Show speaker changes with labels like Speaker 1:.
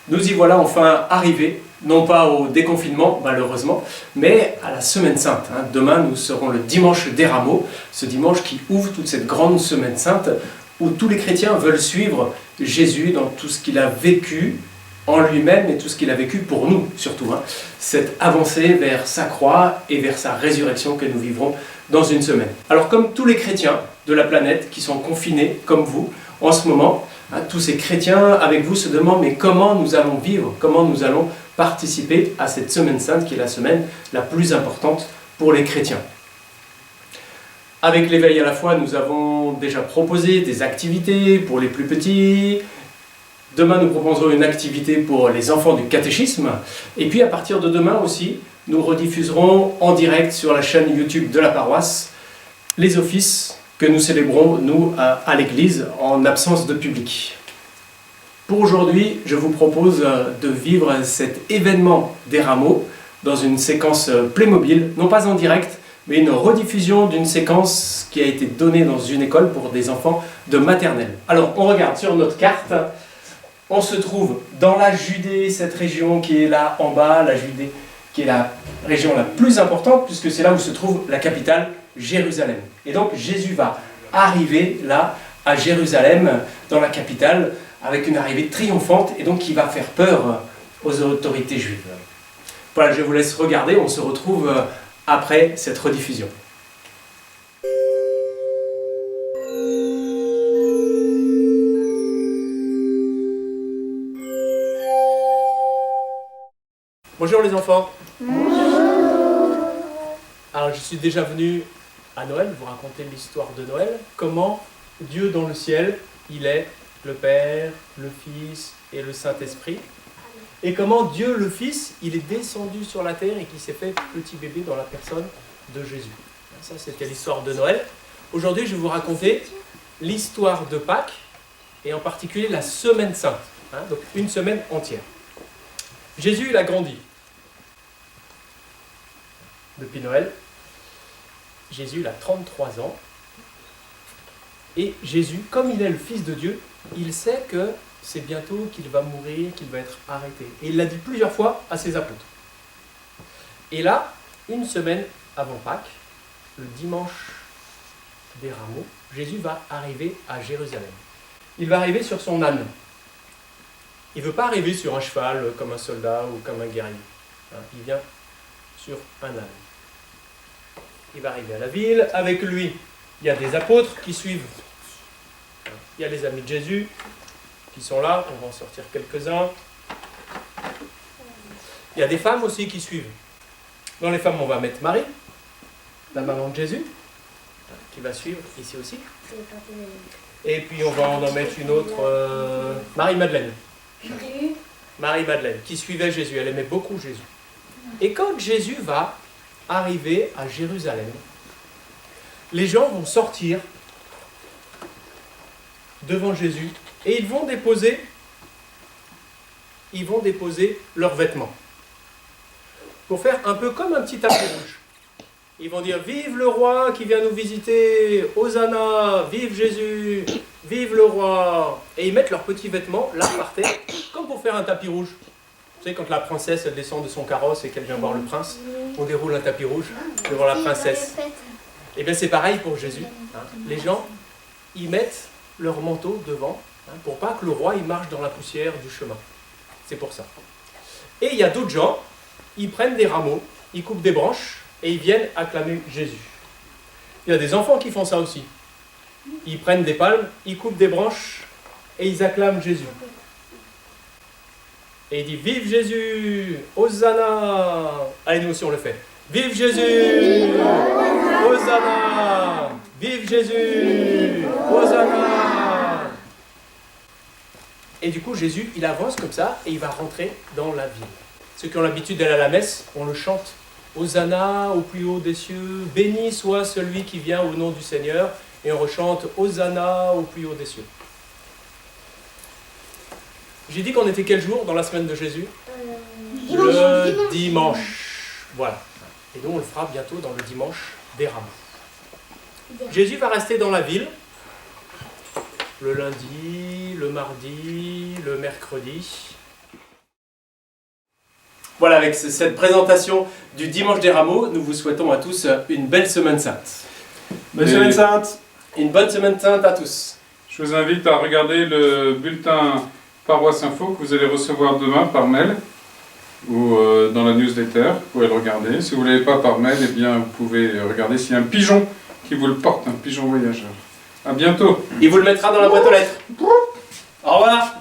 Speaker 1: Nous y voilà enfin arrivés, non pas au déconfinement malheureusement, mais à la Semaine Sainte. Demain nous serons le dimanche des Rameaux, ce dimanche qui ouvre toute cette grande Semaine Sainte où tous les chrétiens veulent suivre Jésus dans tout ce qu'il a vécu en lui-même et tout ce qu'il a vécu pour nous surtout. Cette avancée vers sa croix et vers sa résurrection que nous vivrons dans une semaine. Alors comme tous les chrétiens de la planète qui sont confinés comme vous en ce moment, tous ces chrétiens avec vous se demandent mais comment nous allons vivre, comment nous allons participer à cette Semaine Sainte qui est la semaine la plus importante pour les chrétiens. Avec l'éveil à la foi, nous avons déjà proposé des activités pour les plus petits. Demain, nous proposerons une activité pour les enfants du catéchisme. Et puis, à partir de demain aussi, nous rediffuserons en direct sur la chaîne YouTube de la paroisse les offices que nous célébrons, nous, à l'église, en absence de public. Pour aujourd'hui, je vous propose de vivre cet événement des Rameaux dans une séquence Playmobil, non pas en direct, mais une rediffusion d'une séquence qui a été donnée dans une école pour des enfants de maternelle. Alors, on regarde sur notre carte. On se trouve dans la Judée, cette région qui est là en bas, la Judée qui est la région la plus importante puisque c'est là où se trouve la capitale, Jérusalem. Et donc Jésus va arriver là à Jérusalem, dans la capitale, avec une arrivée triomphante et donc qui va faire peur aux autorités juives. Voilà, je vous laisse regarder, on se retrouve après cette rediffusion. Bonjour les enfants. Bonjour. Alors je suis déjà venu à Noël vous raconter l'histoire de Noël, comment Dieu dans le ciel, il est le Père, le Fils et le Saint-Esprit, et comment Dieu le Fils, il est descendu sur la terre et qui s'est fait petit bébé dans la personne de Jésus. Ça c'était l'histoire de Noël. Aujourd'hui je vais vous raconter l'histoire de Pâques et en particulier la Semaine Sainte, donc une semaine entière. Jésus il a grandi. Depuis Noël, Jésus il a 33 ans. Et Jésus, comme il est le Fils de Dieu, il sait que c'est bientôt qu'il va mourir, qu'il va être arrêté. Et il l'a dit plusieurs fois à ses apôtres. Et là, une semaine avant Pâques, le dimanche des Rameaux, Jésus va arriver à Jérusalem. Il va arriver sur son âne. Il ne veut pas arriver sur un cheval comme un soldat ou comme un guerrier. Il vient sur un âne. Il va arriver à la ville. Avec lui, il y a des apôtres qui suivent. Il y a les amis de Jésus qui sont là. On va en sortir quelques-uns. Il y a des femmes aussi qui suivent. Dans les femmes, on va mettre Marie, la maman de Jésus, qui va suivre ici aussi. Et puis on va en mettre une autre, Marie-Madeleine. Marie-Madeleine, qui suivait Jésus, elle aimait beaucoup Jésus. Et quand Jésus va arriver à Jérusalem, les gens vont sortir devant Jésus et ils vont déposer leurs vêtements. Pour faire un peu comme un petit tapis rouge. Ils vont dire « Vive le roi qui vient nous visiter, Hosanna, vive Jésus, vive le roi !» Et ils mettent leurs petits vêtements là par terre, comme pour faire un tapis rouge. Vous savez, quand la princesse elle descend de son carrosse et qu'elle vient voir le prince, on déroule un tapis rouge devant la princesse. Et bien c'est pareil pour Jésus. Les gens, ils mettent leur manteau devant pour pas que le roi il marche dans la poussière du chemin. C'est pour ça. Et il y a d'autres gens, ils prennent des rameaux, ils coupent des branches, et ils viennent acclamer Jésus. Il y a des enfants qui font ça aussi. Ils prennent des palmes, ils coupent des branches et ils acclament Jésus. Et ils disent « Vive Jésus! Hosanna !» Allez, nous aussi on le fait. « Vive Jésus! Hosanna! Vive Jésus! Hosanna !» Et du coup, Jésus, il avance comme ça et il va rentrer dans la ville. Ceux qui ont l'habitude d'aller à la messe, on le chante. Hosanna au plus haut des cieux, béni soit celui qui vient au nom du Seigneur. Et on rechante Hosanna au plus haut des cieux. J'ai dit qu'on était quel jour dans la semaine de Jésus ? Le dimanche. Voilà. Et donc on le fera bientôt dans le dimanche des Rameaux. Jésus va rester dans la ville le lundi, le mardi, le mercredi. Voilà, avec cette présentation du Dimanche des Rameaux, nous vous souhaitons à tous une belle semaine sainte.
Speaker 2: Bonne semaine sainte.
Speaker 1: Une bonne semaine sainte à tous.
Speaker 2: Je vous invite à regarder le bulletin Paroisse Info que vous allez recevoir demain par mail ou dans la newsletter. Vous pouvez le regarder. Si vous ne l'avez pas par mail, eh bien, vous pouvez regarder s'il y a un pigeon qui vous le porte, un pigeon voyageur. À bientôt.
Speaker 1: Il vous le mettra dans la boîte aux lettres. Au revoir.